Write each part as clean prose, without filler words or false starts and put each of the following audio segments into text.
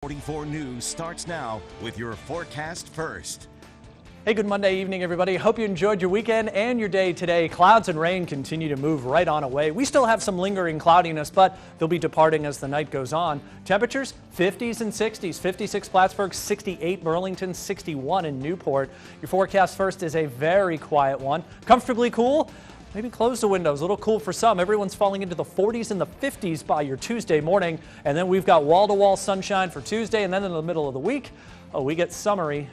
44 News starts now with your forecast first. Hey, good Monday evening, everybody. Hope you enjoyed your weekend and your day today. Clouds and rain continue to move right on away. We still have some lingering cloudiness, but they'll be departing as the night goes on. Temperatures 50s and 60s, 56 Plattsburgh, 68 Burlington, 61 in Newport. Your forecast first is a very quiet one. Comfortably cool. Maybe close the windows, a little cool for some. Everyone's falling into the 40s and the 50s by your Tuesday morning. And then we've got wall-to-wall sunshine for Tuesday. And then in the middle of the week, we get summery,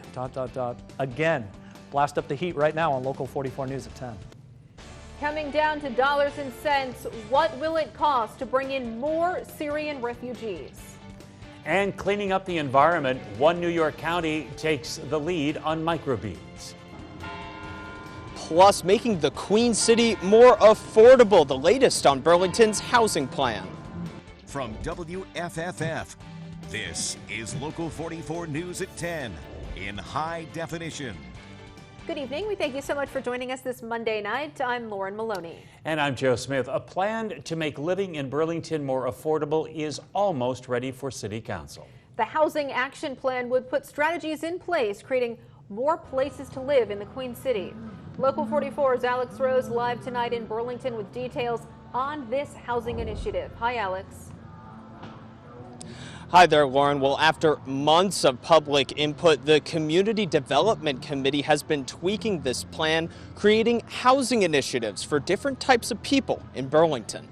again. Blast up the heat right now on Local 44 News at 10. Coming down to dollars and cents, what will it cost to bring in more Syrian refugees? And cleaning up the environment, one New York county takes the lead on microbeads. Plus, making the Queen City more affordable, the latest on Burlington's housing plan. From WFFF, this is Local 44 News at 10 in high definition. Good evening. We thank you so much for joining us this Monday night. I'm Lauren Maloney. And I'm Joe Smith. A plan to make living in Burlington more affordable is almost ready for City Council. The Housing Action Plan would put strategies in place, creating more places to live in the Queen City. Local 44's Alex Rose live tonight in Burlington with details on this housing initiative. Hi, Alex. Hi there, Lauren. Well, after months of public input, the Community Development Committee has been tweaking this plan, creating housing initiatives for different types of people in Burlington.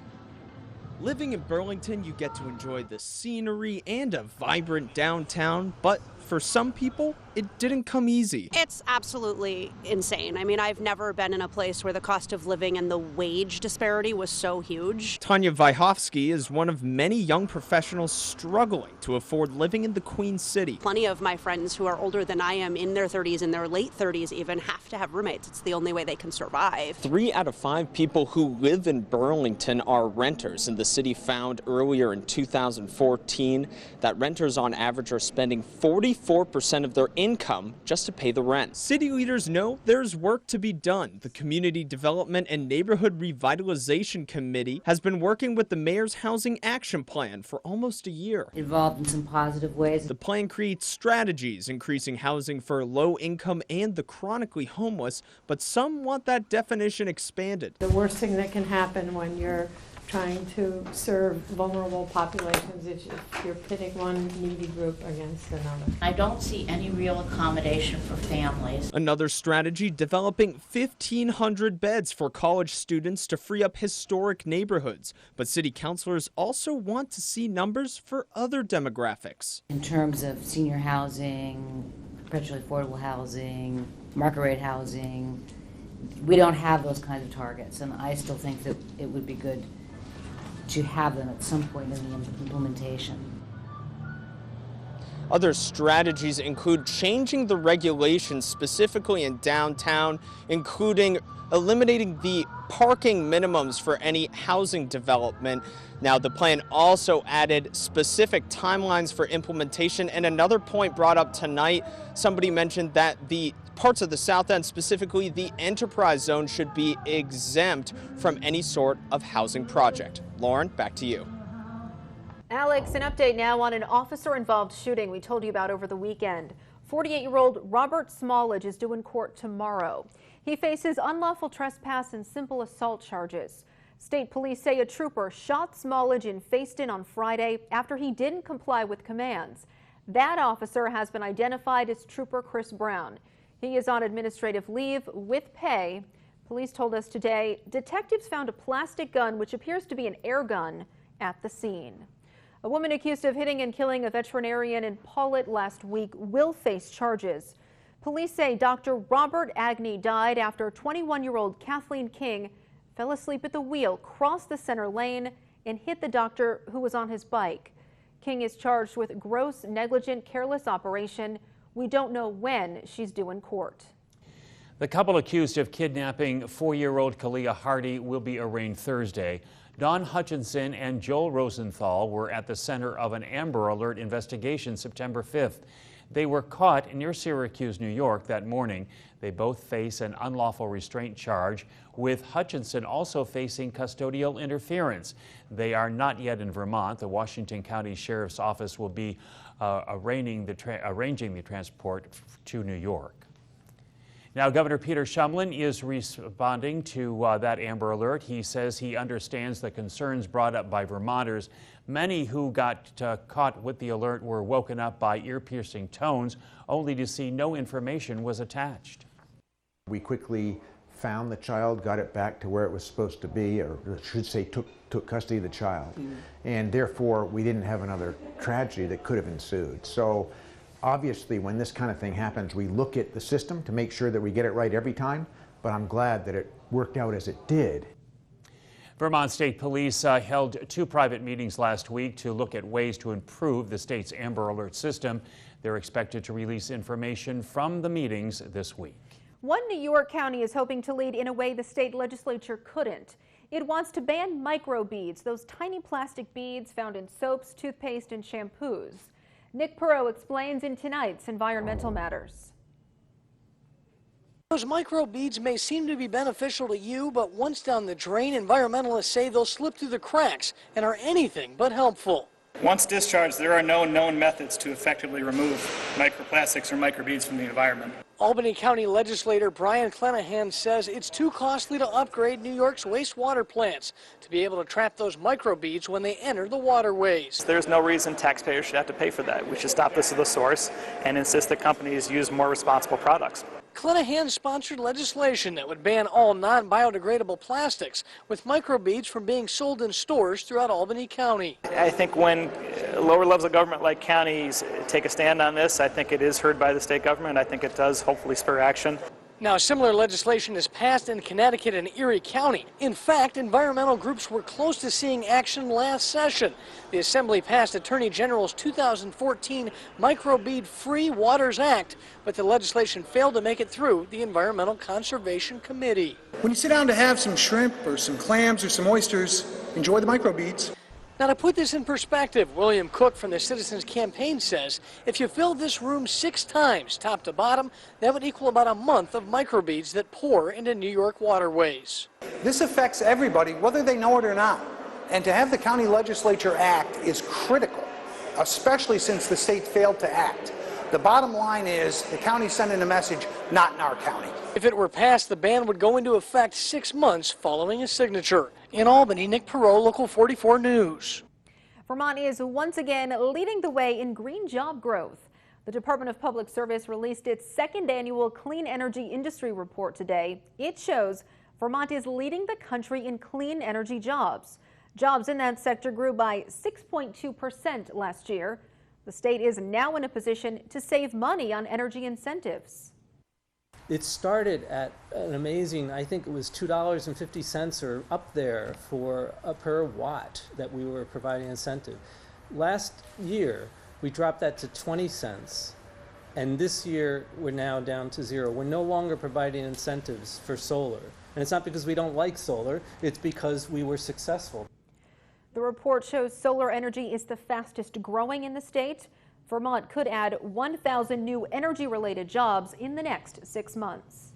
Living in Burlington, you get to enjoy the scenery and a vibrant downtown, but for some people, it didn't come easy. It's absolutely insane. I mean, I've never been in a place where the cost of living and the wage disparity was so huge. Tanya Vyhovsky is one of many young professionals struggling to afford living in the Queen City. Plenty of my friends who are older than I am, in their 30s, in their late 30s even, have to have roommates. It's the only way they can survive. 3 out of 5 people who live in Burlington are renters, and the city found earlier in 2014 that renters on average are spending 44% of their income just to pay the rent. City leaders know there's work to be done. The Community Development and Neighborhood Revitalization Committee has been working with the Mayor's Housing Action Plan for almost a year. Involved in some positive ways. The plan creates strategies increasing housing for low income and the chronically homeless, but some want that definition expanded. The worst thing that can happen when you're trying to serve vulnerable populations is if you're pitting one needy group against another. I don't see any real accommodation for families. Another strategy, developing 1,500 beds for college students to free up historic neighborhoods. But city councilors also want to see numbers for other demographics. In terms of senior housing, perpetually affordable housing, market rate housing, we don't have those kinds of targets, and I still think that it would be good to have them at some point in the implementation. Other strategies include changing the regulations specifically in downtown, including eliminating the parking minimums for any housing development. Now, the plan also added specific timelines for implementation. And another point brought up tonight, somebody mentioned that the parts of the South End, specifically the Enterprise Zone, should be exempt from any sort of housing project. Lauren, back to you. Alex, an update now on an officer-involved shooting we told you about over the weekend. 48-year-old Robert Smallage is due in court tomorrow. He faces unlawful trespass and simple assault charges. State police say a trooper shot Smallage in Facein on Friday after he didn't comply with commands. That officer has been identified as Trooper Chris Brown. He is on administrative leave with pay. Police told us today detectives found a plastic gun, which appears to be an air gun, at the scene. A woman accused of hitting and killing a veterinarian in Paulet last week will face charges. Police say Dr. Robert Agnew died after 21-year-old Kathleen King fell asleep at the wheel, crossed the center lane, and hit the doctor who was on his bike. King is charged with gross negligent careless operation. We don't know when she's due in court. The couple accused of kidnapping 4-year-old Kalia Hardy will be arraigned Thursday. Don Hutchinson and Joel Rosenthal were at the center of an Amber Alert investigation September 5th. They were caught near Syracuse, New York that morning. They both face an unlawful restraint charge, with Hutchinson also facing custodial interference. They are not yet in Vermont. The Washington County Sheriff's Office will be arranging the transport to New York. Now, Governor Peter Shumlin is responding to that Amber Alert. He says he understands the concerns brought up by Vermonters. Many who got caught with the alert were woken up by ear-piercing tones, only to see no information was attached. We quickly found the child, got it back to where it was supposed to be, or I should say took custody of the child. And therefore, we didn't have another tragedy that could have ensued. So obviously, when this kind of thing happens, we look at the system to make sure that we get it right every time, but I'm glad that it worked out as it did. Vermont State Police held 2 private meetings last week to look at ways to improve the state's Amber Alert system. They're expected to release information from the meetings this week. One New York county is hoping to lead in a way the state legislature couldn't. It wants to ban microbeads, those tiny plastic beads found in soaps, toothpaste, and shampoos. Nick Perot explains in tonight's Environmental Matters. Those microbeads may seem to be beneficial to you, but once down the drain, environmentalists say they'll slip through the cracks and are anything but helpful. Once discharged, there are no known methods to effectively remove microplastics or microbeads from the environment. Albany County legislator Brian Clenahan says it's too costly to upgrade New York's wastewater plants to be able to trap those microbeads when they enter the waterways. There's no reason taxpayers should have to pay for that. We should stop this at the source and insist that companies use more responsible products. Clenahan sponsored legislation that would ban all non-biodegradable plastics, with microbeads from being sold in stores throughout Albany County. I think when lower levels of government like counties take a stand on this, I think it is heard by the state government. I think it does hopefully spur action. Now, similar legislation is passed in Connecticut and Erie County. In fact, environmental groups were close to seeing action last session. The Assembly passed Attorney General's 2014 Microbead-Free Waters Act, but the legislation failed to make it through the Environmental Conservation Committee. When you sit down to have some shrimp or some clams or some oysters, enjoy the microbeads. Now, to put this in perspective, William Cook from the Citizens Campaign says if you fill this room 6 times, top to bottom, that would equal about a month of microbeads that pour into New York waterways. This affects everybody, whether they know it or not. And to have the county legislature act is critical, especially since the state failed to act. The bottom line is the county's sending a message, not in our county. If it were passed, the ban would go into effect 6 months following a signature. In Albany, Nick Perot, Local 44 News. Vermont is once again leading the way in green job growth. The Department of Public Service released its 2nd annual Clean Energy Industry Report today. It shows Vermont is leading the country in clean energy jobs. Jobs in that sector grew by 6.2% last year. The state is now in a position to save money on energy incentives. It started at an amazing, I think it was $2.50 or up there for per watt that we were providing incentive. Last year, we dropped that to 20 cents. And this year, we're now down to 0. We're no longer providing incentives for solar. And it's not because we don't like solar, it's because we were successful. The report shows solar energy is the fastest growing in the state. Vermont could add 1,000 new energy-related jobs in the next 6 months.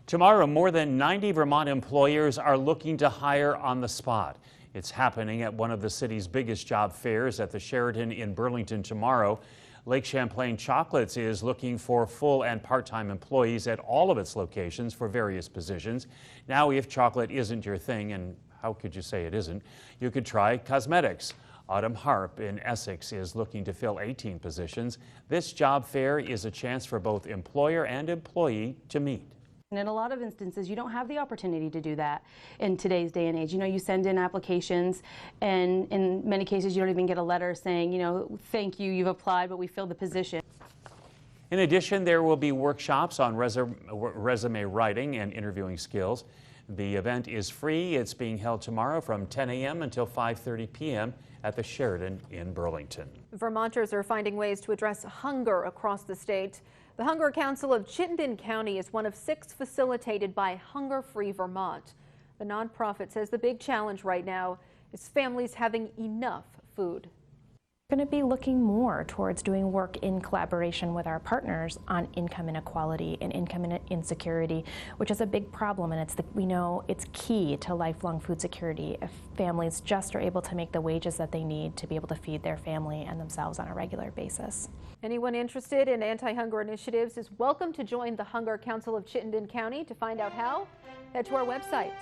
Tomorrow, more than 90 Vermont employers are looking to hire on the spot. It's happening at one of the city's biggest job fairs at the Sheraton in Burlington tomorrow. Lake Champlain Chocolates is looking for full and part-time employees at all of its locations for various positions. Now, if chocolate isn't your thing, and how could you say it isn't, you could try cosmetics. Autumn Harp in Essex is looking to fill 18 positions. This job fair is a chance for both employer and employee to meet. And in a lot of instances, you don't have the opportunity to do that in today's day and age. You know, you send in applications, and in many cases, you don't even get a letter saying, you know, thank you, you've applied, but we filled the position. In addition, there will be workshops on resume writing and interviewing skills. The event is free. It's being held tomorrow from 10 a.m. until 5:30 p.m. at the Sheraton in Burlington. Vermonters are finding ways to address hunger across the state. The Hunger Council of Chittenden County is one of 6 facilitated by Hunger Free Vermont. The nonprofit says the big challenge right now is families having enough food. Going to be looking more towards doing work in collaboration with our partners on income inequality and income insecurity, which is a big problem, and we know it's key to lifelong food security if families just are able to make the wages that they need to be able to feed their family and themselves on a regular basis. Anyone interested in anti-hunger initiatives is welcome to join the Hunger Council of Chittenden County. To find out how, head to our website.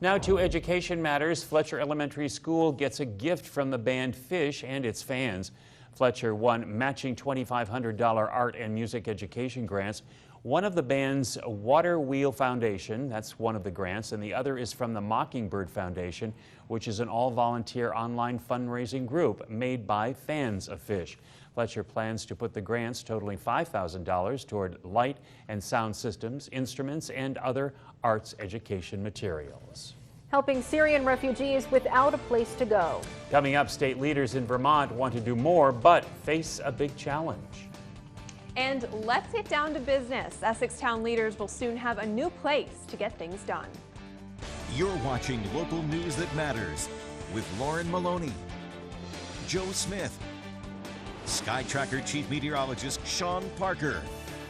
Now to education matters. Fletcher Elementary School gets a gift from the band Fish and its fans. Fletcher won matching $2,500 art and music education grants. One of the band's Water Wheel Foundation, that's one of the grants, and the other is from the Mockingbird Foundation, which is an all-volunteer online fundraising group made by fans of Fish. Fletcher plans to put the grants totaling $5,000 toward light and sound systems, instruments, and other arts education materials. Helping Syrian refugees without a place to go. Coming up, state leaders in Vermont want to do more but face a big challenge. And let's get down to business. Essex town leaders will soon have a new place to get things done. You're watching Local News That Matters with Lauren Maloney, Joe Smith, Sky Tracker Chief Meteorologist Sean Parker,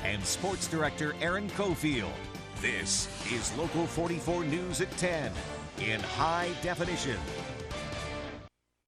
and Sports Director Aaron Cofield. This is Local 44 News at 10 in high definition.